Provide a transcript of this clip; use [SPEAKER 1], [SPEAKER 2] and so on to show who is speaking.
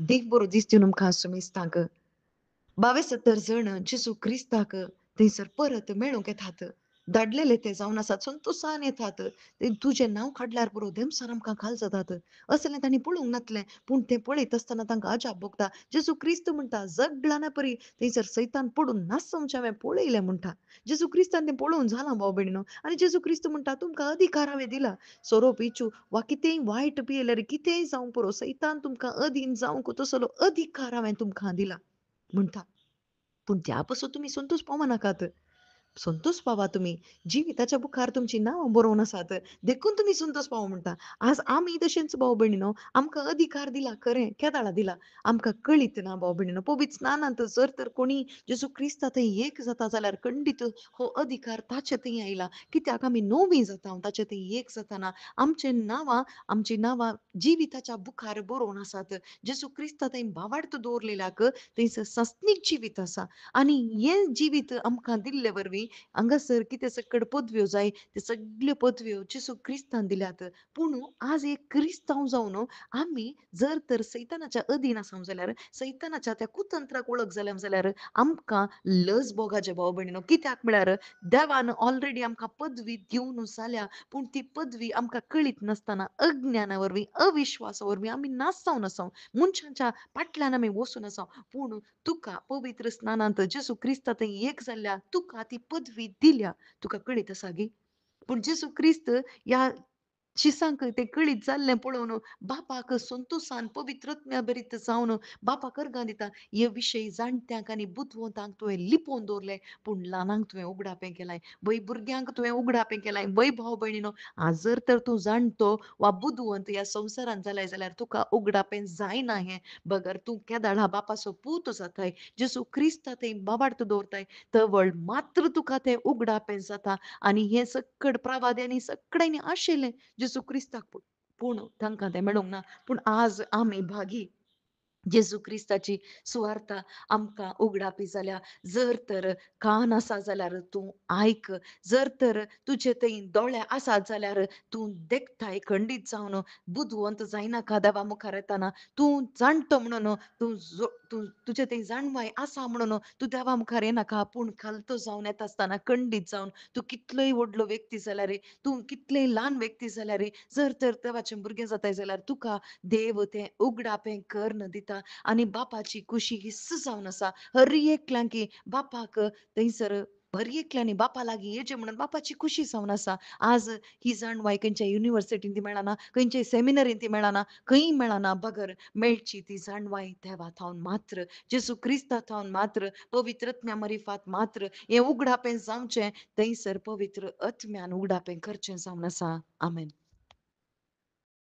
[SPEAKER 1] देख बरो दिसता तुमकां सुमिस्ताक 22-70 जण जेजू क्रिस्ताक थंयसर परत मेळूंक येतात. दडलेले ते जावन आसात, संतोषान येतात. ते तुजें नांव काडल्यार पुरो देमसार आमकां घाल जातात. असलें तांणी पळोवंक नातलें, पूण तें पळयत आसतना तांकां अजाप भोगता. जेजू क्रिस्त म्हणटा, जगडलाना परी थंयसर सैतान पडून नासवचें हांवें पळयलें म्हणटा. जेजू क्रिस्तान तें पळोवन जालां भाव भयणीनो. आनी जेजू क्रिस्त म्हणटा, तुमकां अधिकार हांवें दिला. सोरोप इचू वा कितेंय वायट बी येयल्यार कितेंय जावं पुरो, सैतान तुमकां अधीन जावंक तसलो अधिकार हांवें तुमकां दिला म्हणटा. पण त्यापासून तुम्ही संतोष पावो नाकात. संतोष पावा तुम्ही. जिविताच्या बुकार तुमची नांवां बरोवन आसात. देखून तुम्ही संतोष पावो म्हणटा. आज आमी तशेंच भाव भयणीनो, आमकां अधिकार दिला खरें, केदाळा दिला. आमकां कळीत ना भाव भयणीनो, पवीत स्नानांत जर तर कोणी जेजू क्रिस्ता थंय एक जाता जाल्यार खंडीत हो अधिकार ताचे थंय आयला. कित्याक आमी नवी जाता ताचे थंय एक जाताना आमची नांवां जिविताच्या बुकार बरोवन आसात. जेजू क्रिस्ता थंय भावार्थ दवरलेल्याक थंयसर सस्तीक जिवीत आसा. आनी हें जिवीत आमकां दिल्ले वरवीं हांगासर कितें सकट पदव्यो जाय, त्यो सगळ्यो पदव्यो जेजू क्रिस्तान दिल्यात. पूण आज एक क्रिस्तांव जावन आमी जर तर सैतानाच्या अधीन आसात जाल्यार, सैतानाच्या त्या कुतंत्राक वळख जाल्या जाल्यार आमकां लज भोगाचें भाव भयणीनो. कित्याक म्हळ्यार देवान ऑलरेडी आमकां पदवी दिवन जाल्या, पूण ती पदवी आमकां कळीत नासतना अज्ञाना वरवीं, अविश्वासा वरवीं आमी नासतावन आसात. मनशांच्या फाटल्यान आमी वचून आसात. पूण तुका पवित्र स्नानांत जेजू क्रिस्ता थंय एक जाल्ल्या तुका ती पदवी दिल्या. तुका कळीत आसा गे? पूण जेजू क्रिस्त ह्या शिसांक तें कळीत जाल्लें पळोवन बापाक संतोषान पवित्रत्म्या भरीत जावन बापाक अर्गां दिता. हे विशय जाणट्यांक आनी बुदवंतांक तुवें लिपोवन दवरले, पूण ल्हानांक तुवें उगडापें केलाय. बाई भुरग्यांक तुवें उगडापें केलाय. बाई भाव भयणीनो, आज जर तर तूं जाणटो वा बुदवंत ह्या संवसारांत जालाय जाल्यार तुका उगडापें जायना हें. बगर तूं केदाळा बापाचो पूत जाताय, जेजू क्रिस्ता थंय बाबार्थ दवरताय, तवळ मात्र तुका तें उगडापें जाता. आनी हें सकट प्रवाद्यांनी सगळ्यांनी आशेलें जेजू क्रिस्ताक पूण तांकां तें मेळोंक ना. पूण आज आमी भागी. जेजू क्रिस्ताची सुवार्ता आमकां उगडापी जाल्या. जर तर कान आसा जाल्यार तूं आयक. जर तर तुजे थंय दोळे आसात जाल्यार तूं देखताय खंडीत जावन बुदवंत जायनाका देवा मुखार येताना. तूं जाणटो म्हणून तूं तुजे थंय जाणवाय आसा म्हणून तूं देवा मुखार येनाका. पूण खालतो जावन येता आसतना खंडीत जावन तूं कितलोय व्हडलो व्यक्ती जाल्यार तूं कितलेय ल्हान व्यक्ती जाल्यार जर तर देवाचें भुरगें जाताय जाल्यार तुका देव तें उगडापें कर्ण दिता. आनी बापाची कुशी हिस्स जावन आसा. हर एकल्यांकी बापाक थंयसर हर एकल्यांनी बापा लागीं येचें म्हणून बापाची खुशी जावन आसा. आज ही जाणवाय खंयच्या युनिव्हर्सिटीन ती मेळना, खंयच्याय सेमिनरीन ती मेळना, खंयी मेळना. बगर मेळची ती जाणवाय देवा थावन मात्र, जेजू क्रिस्ता थावन मात्र, पवित्रत्म्या मरिफात मात्र हें उगडापें जावचें थंयसर पवित्र आत्म्यान उगडापें करचें जावन आसा. आमेन.